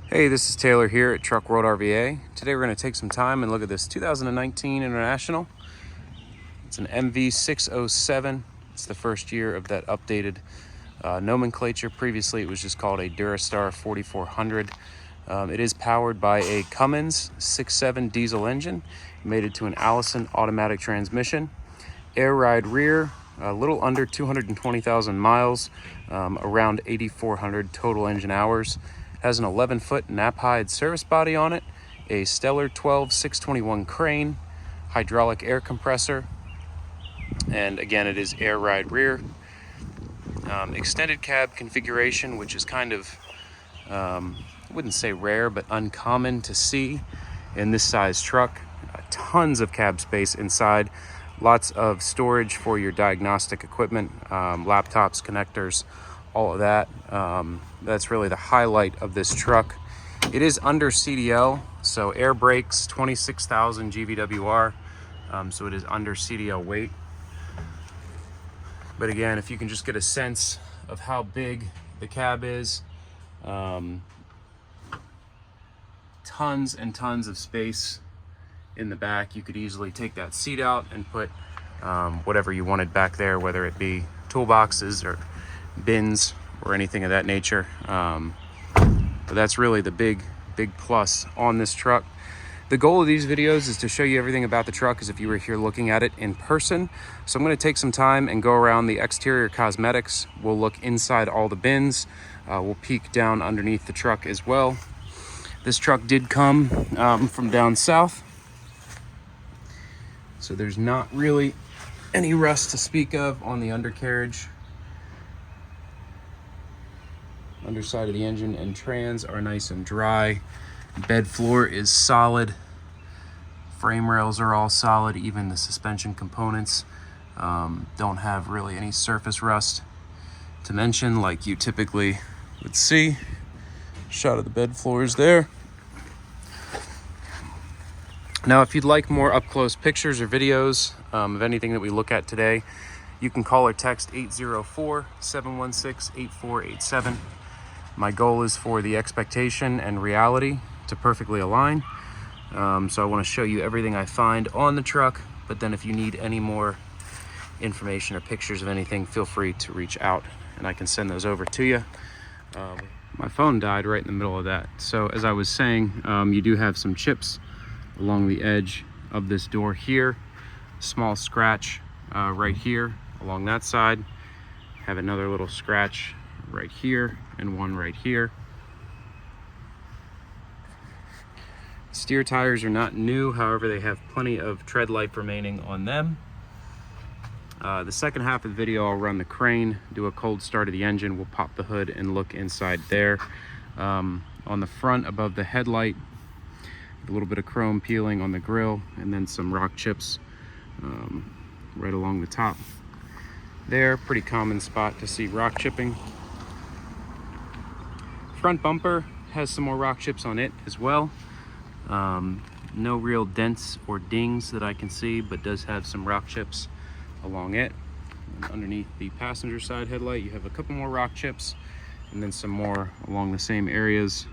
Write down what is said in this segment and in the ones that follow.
Hey, this is Taylor here at Truck World RVA. Today we're going to take some time and look at this 2019 International. It's an MV607. It's the first year of that updated nomenclature. Previously it was just called a Durastar 4400. It is powered by a Cummins 6.7 diesel engine, mated to an Allison automatic transmission. Air ride rear, a little under 220,000 miles, around 8,400 total engine hours. Has an 11-foot Knapheide service body on it, a Stellar 12 621 crane, hydraulic air compressor, and again it is air ride rear. Extended cab configuration, which is kind of, I wouldn't say rare, but uncommon to see in this size truck. Tons of cab space inside, lots of storage for your diagnostic equipment, laptops, connectors, all of that. That's really the highlight of this truck. It is under CDL, so air brakes, 26,000 GVWR, so it is under CDL weight. But again, if you can just get a sense of how big the cab is, tons and tons of space in the back. You could easily take that seat out and put whatever you wanted back there, whether it be toolboxes or bins or anything of that nature. But that's really the big plus on this truck. The goal of these videos is to show you everything about the truck as if you were here looking at it in person. So I'm going to take some time and go around the exterior cosmetics. We'll look inside all the bins. We'll peek down underneath the truck as well. This truck did come from down south, so there's not really any rust to speak of on the undercarriage. Underside of the engine and trans are nice and dry. Bed floor is solid. Frame rails are all solid. Even the suspension components don't have really any surface rust to mention, like you typically would see. Shot of the bed floors there. Now, if you'd like more up-close pictures or videos of anything that we look at today, you can call or text 804-716-8487. My goal is for the expectation and reality to perfectly align. So I want to show you everything I find on the truck, but then if you need any more information or pictures of anything, feel free to reach out and I can send those over to you. My phone died right in the middle of that. So as I was saying, you do have some chips along the edge of this door here. Small scratch right here along that side. Have another little scratch right here and one right here. Steer tires are not new, however they have plenty of tread life remaining on them. The second half of the video I'll run the crane, do a cold start of the engine, we'll pop the hood and look inside there. On the front above the headlight, a little bit of chrome peeling on the grill, and then some rock chips right along the top there. Pretty common spot to see rock chipping. Front bumper has some more rock chips on it as well. No real dents or dings that I can see, but does have some rock chips along it. And underneath the passenger side headlight, you have a couple more rock chips, and then some more along the same areas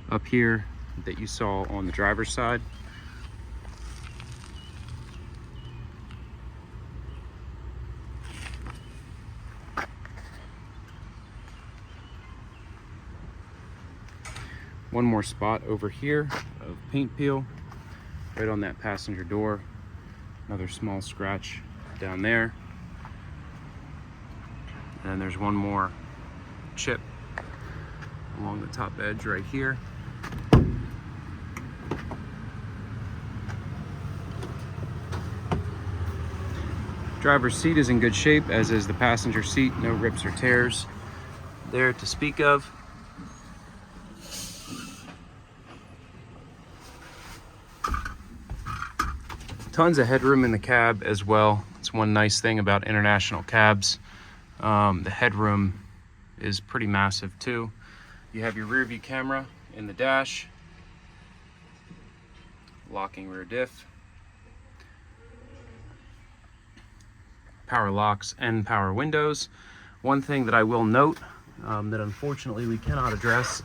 up here that you saw on the driver's side. One more spot over here of paint peel right on that passenger door. Another small scratch down there. And then there's one more chip along the top edge right here. Driver's seat is in good shape, as is the passenger seat. No rips or tears there to speak of. Tons of headroom in the cab as well. It's one nice thing about International cabs. The headroom is pretty massive too. You have your rear view camera in the dash, locking rear diff, power locks and power windows. One thing that I will note that unfortunately we cannot address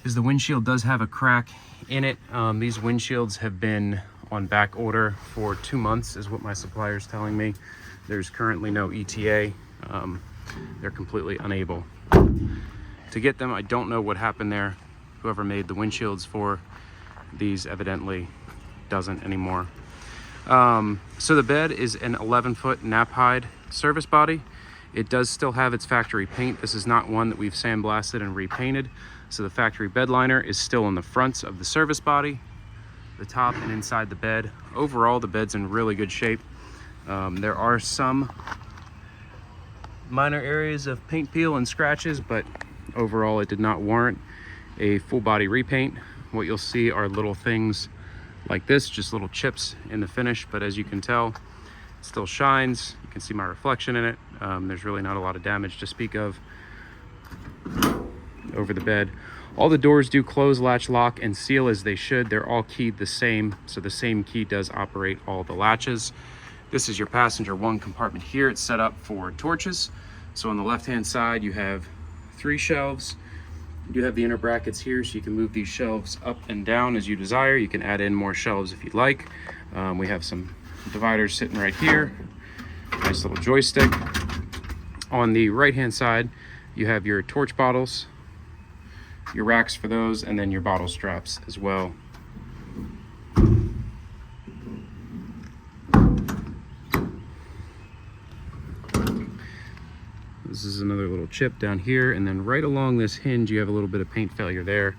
is the windshield does have a crack in it. These windshields have been on back order for 2 months is what my supplier is telling me. There's currently no ETA. They're completely unable to get them. I don't know what happened there. Whoever made the windshields for these evidently doesn't anymore. So the bed is an 11-foot Knapheide service body. It does still have its factory paint. This is not one that we've sandblasted and repainted. So the factory bed liner is still on the fronts of the service body, the top and inside the bed. Overall, the bed's in really good shape. There are some minor areas of paint peel and scratches, but overall it did not warrant a full body repaint. What you'll see are little things like this, just little chips in the finish, but as you can tell, it still shines. You can see my reflection in it. There's really not a lot of damage to speak of over the bed. All the doors do close, latch, lock, and seal as they should. They're all keyed the same, so the same key does operate all the latches. This is your passenger 1 compartment here. It's set up for torches. So on the left-hand side, you have 3 shelves. You do have the inner brackets here, so you can move these shelves up and down as you desire. You can add in more shelves if you'd like. We have some dividers sitting right here. Nice little joystick. On the right-hand side, you have your torch bottles, your racks for those, and then your bottle straps as well. This is another little chip down here, and then right along this hinge you have a little bit of paint failure there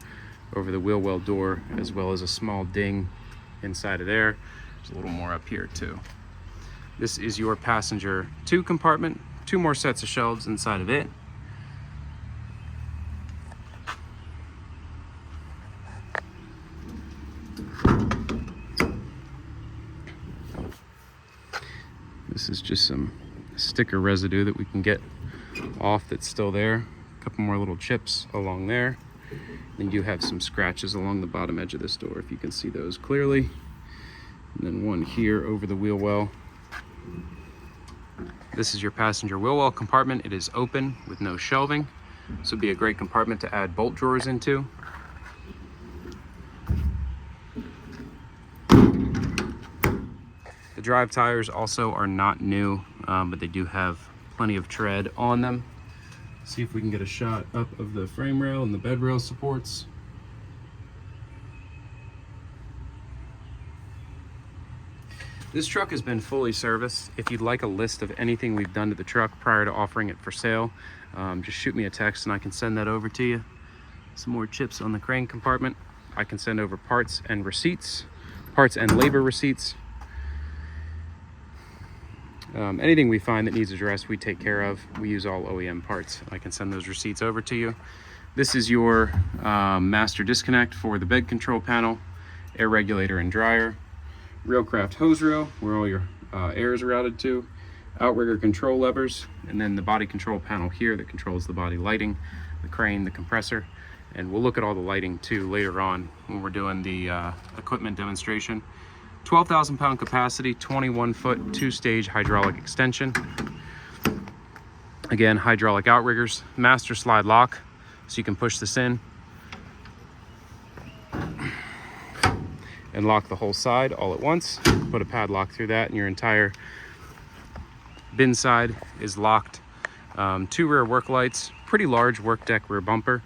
over the wheel well door, as well as a small ding inside of there. There's a little more up here too. This is your passenger 2 compartment, 2 more sets of shelves inside of it. This is just some sticker residue that we can get off that's still there. A couple more little chips along there. Then you have some scratches along the bottom edge of this door, if you can see those clearly. And then one here over the wheel well. This is your passenger wheel well compartment. It is open with no shelving. This would be a great compartment to add bolt drawers into. The drive tires also are not new, but they do have plenty of tread on them. See if we can get a shot up of the frame rail and the bed rail supports. This truck has been fully serviced. If you'd like a list of anything we've done to the truck prior to offering it for sale, just shoot me a text and I can send that over to you. Some more chips on the crane compartment. I can send over parts and receipts, parts and labor receipts. Anything we find that needs addressed, we take care of. We use all OEM parts. I can send those receipts over to you. This is your master disconnect for the bed control panel, air regulator and dryer, Railcraft hose reel, where all your air is routed to, outrigger control levers, and then the body control panel here that controls the body lighting, the crane, the compressor. And we'll look at all the lighting too later on when we're doing the equipment demonstration. 12,000 pound capacity, 21-foot 2-stage hydraulic extension. Again, hydraulic outriggers, master slide lock, so you can push this in and lock the whole side all at once. Put a padlock through that and your entire bin side is locked. 2 rear work lights, pretty large work deck rear bumper.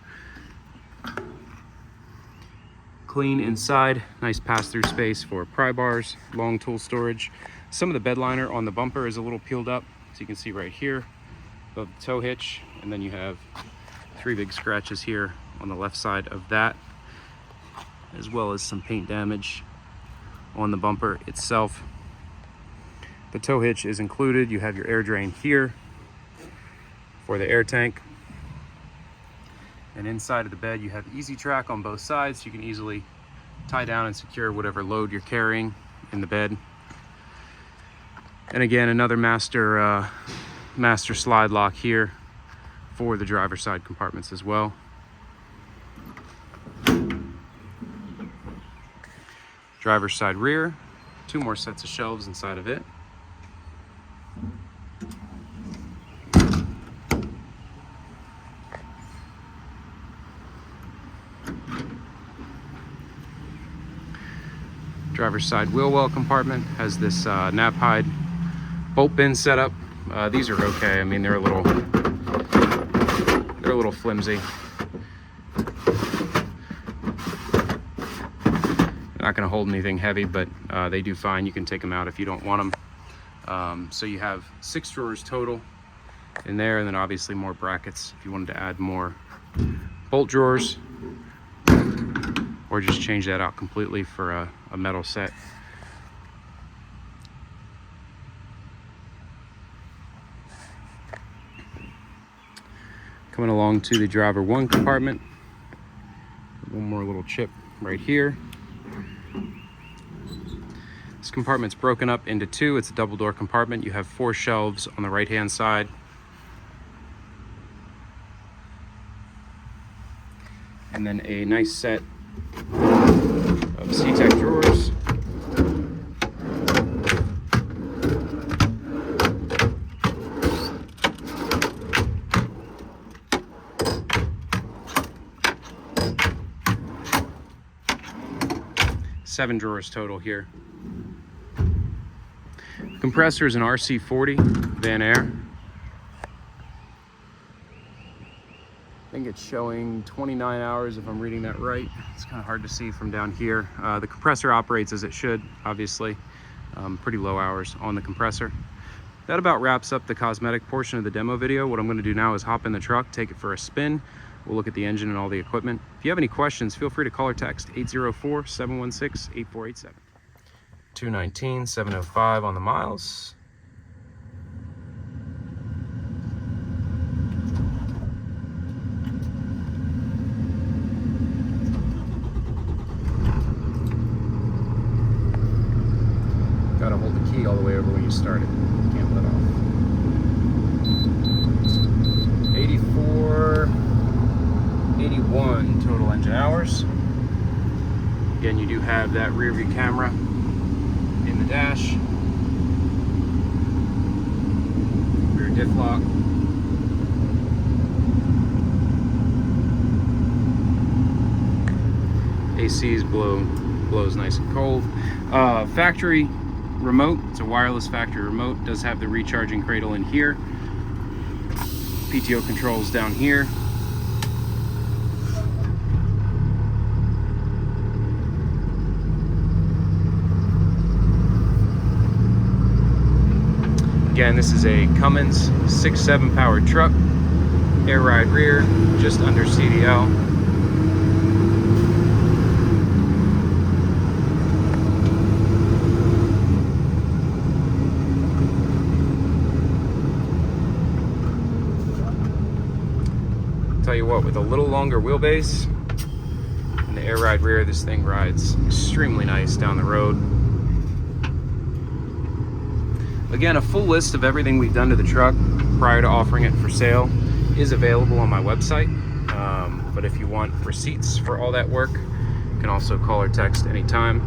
Clean inside, nice pass-through space for pry bars, long tool storage. Some of the bed liner on the bumper is a little peeled up, so you can see right here above the tow hitch, and then you have 3 big scratches here on the left side of that, as well as some paint damage on the bumper itself. The tow hitch is included. You have your air drain here for the air tank. And inside of the bed, you have easy track on both sides, so you can easily tie down and secure whatever load you're carrying in the bed. And again, another master slide lock here for the driver's side compartments as well. Driver's side rear, 2 more sets of shelves inside of it. Driver's side wheel well compartment has this Knapheide bolt bin setup. These are okay. I mean, they're a little flimsy. Not going to hold anything heavy, but they do fine. You can take them out if you don't want them. So you have 6 drawers total in there, and then obviously more brackets if you wanted to add more bolt drawers, or just change that out completely for a metal set. Coming along to the driver 1 compartment, one more little chip right here. This compartment's broken up into 2. It's a double door compartment. You have 4 shelves on the right hand side. And then a nice set of CTech drawers. Seven drawers total here. Compressor is an RC40 Vanair. I think it's showing 29 hours if I'm reading that right. It's kind of hard to see from down here. The compressor operates as it should, obviously. Pretty low hours on the compressor. That about wraps up the cosmetic portion of the demo video. What I'm going to do now is hop in the truck, take it for a spin. We'll look at the engine and all the equipment. If you have any questions, feel free to call or text 804-716-8487. 219,705 on the miles. Gotta hold the key all the way over when you start it. Can't let off. 81 total engine hours. Again, you do have that rear view camera in the dash. Rear diff lock. AC's blows nice and cold. Factory remote. It's a wireless factory remote. Does have the recharging cradle in here. PTO controls down here. Again, this is a Cummins 6.7 powered truck, air ride rear, just under CDL. Tell you what, with a little longer wheelbase and the air ride rear, this thing rides extremely nice down the road. Again, a full list of everything we've done to the truck prior to offering it for sale is available on my website. But if you want receipts for all that work, you can also call or text anytime.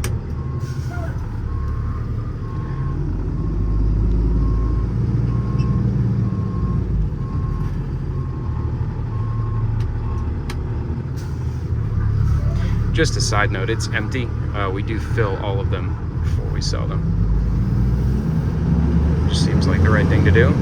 Just a side note, it's empty. We do fill all of them before we sell them. Just seems like the right thing to do.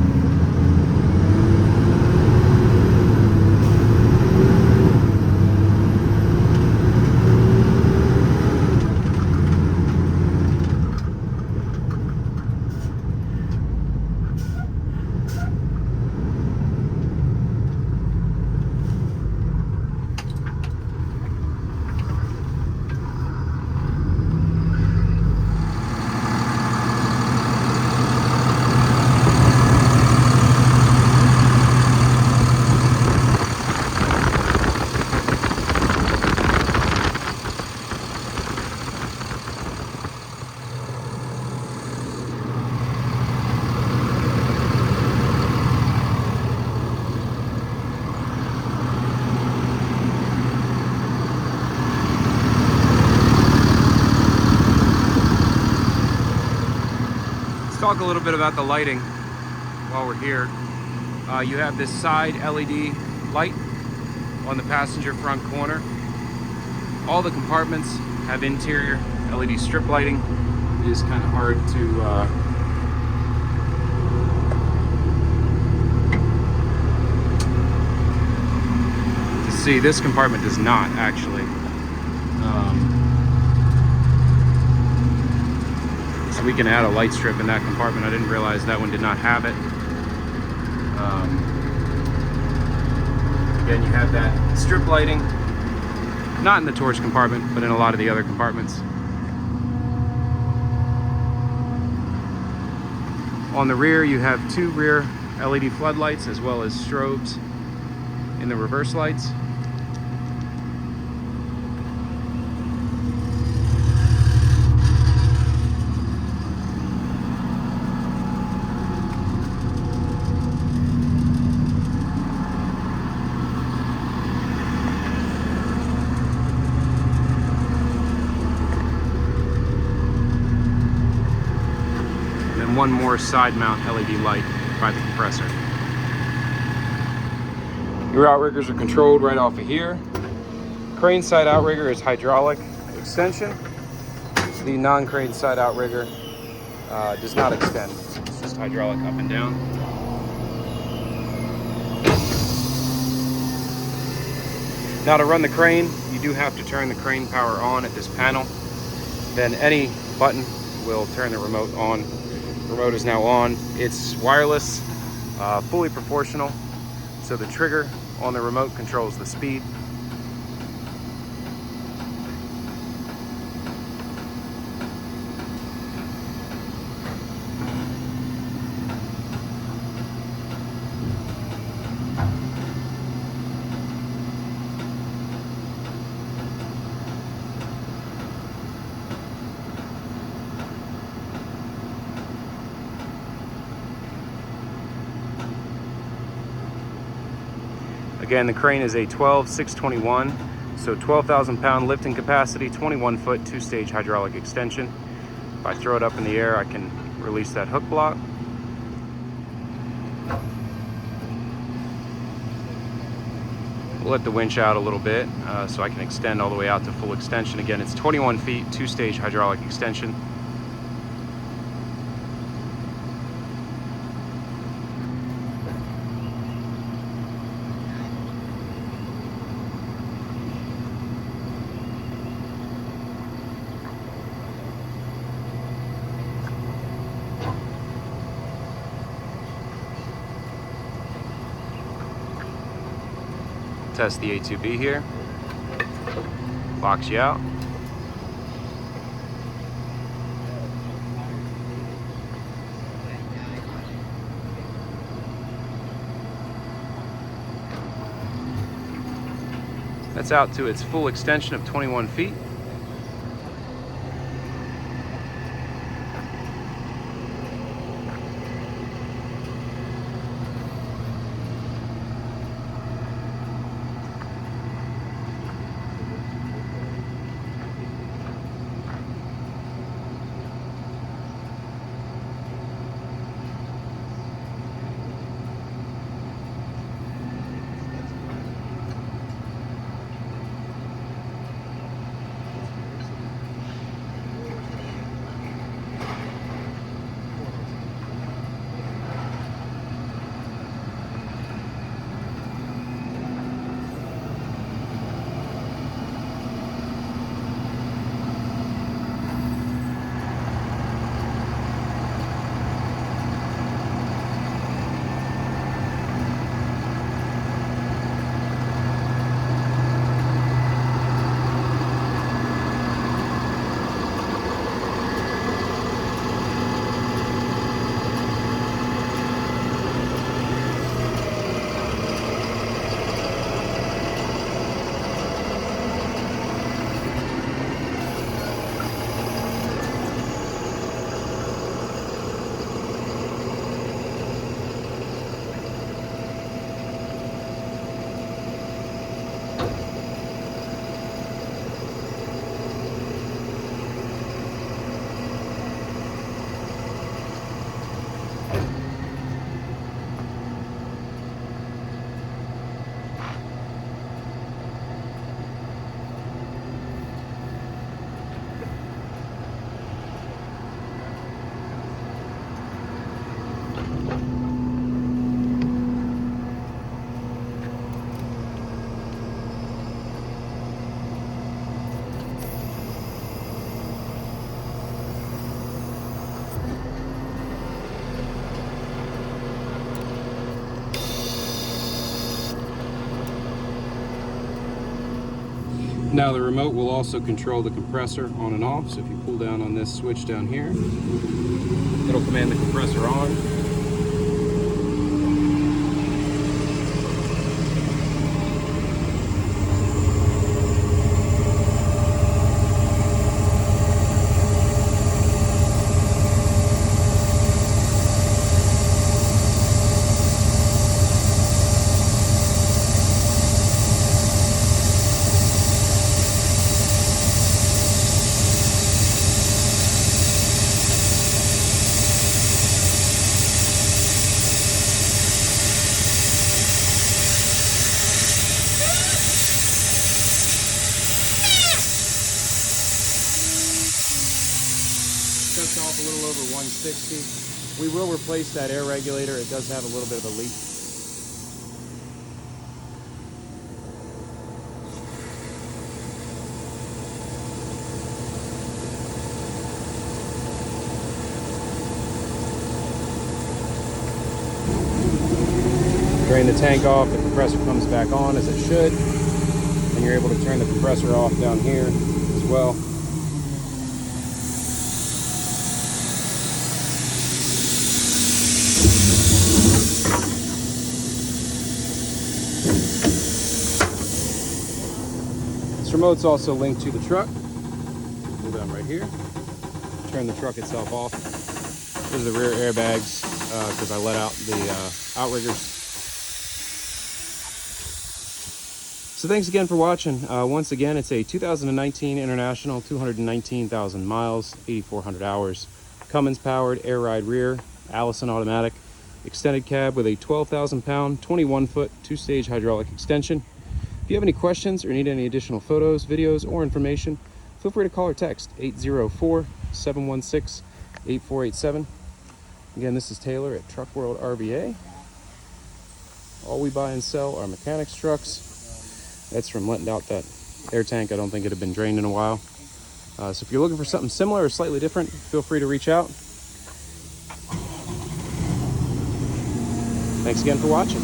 Talk a little bit about the lighting while we're here. You have this side LED light on the passenger front corner. All the compartments have interior LED strip lighting is kind of hard to see. This compartment does not actually. So we can add a light strip in that compartment. I didn't realize that one did not have it. Again, you have that strip lighting, not in the torch compartment, but in a lot of the other compartments. On the rear, you have 2 rear LED floodlights as well as strobes in the reverse lights. One more side mount LED light by the compressor. Your outriggers are controlled right off of here. Crane side outrigger is hydraulic extension. The non-crane side outrigger does not extend. It's just hydraulic up and down. Now to run the crane, you do have to turn the crane power on at this panel. Then any button will turn the remote on. The remote is now on. It's wireless, fully proportional, so the trigger on the remote controls the speed. Again, the crane is a 12-621, so 12,000 pound lifting capacity, 21 foot, 2-stage hydraulic extension. If I throw it up in the air, I can release that hook block. We'll let the winch out a little bit so I can extend all the way out to full extension. Again, it's 21 feet, 2-stage hydraulic extension. Test the A2B here. Locks you out. That's out to its full extension of 21 feet. Now the remote will also control the compressor on and off. So if you pull down on this switch down here, it'll command the compressor on. Shuts off a little over 160. We will replace that air regulator. It does have a little bit of a leak. Drain the tank off, the compressor comes back on as it should, and you're able to turn the compressor off down here as well. This remote's also linked to the truck. Pull down right here, turn the truck itself off. Those are the rear airbags because I let out the outriggers. So thanks again for watching. Once again, it's a 2019 International, 219,000 miles, 8,400 hours. Cummins powered, air ride rear, Allison automatic, extended cab with a 12,000 pound, 21-foot, 2-stage hydraulic extension. If you have any questions or need any additional photos, videos, or information, feel free to call or text 804-716-8487. Again, this is Taylor at Truck World RVA. All we buy and sell are mechanics trucks. That's from letting out that air tank. I don't think it had been drained in a while. So if you're looking for something similar or slightly different, feel free to reach out. Thanks again for watching.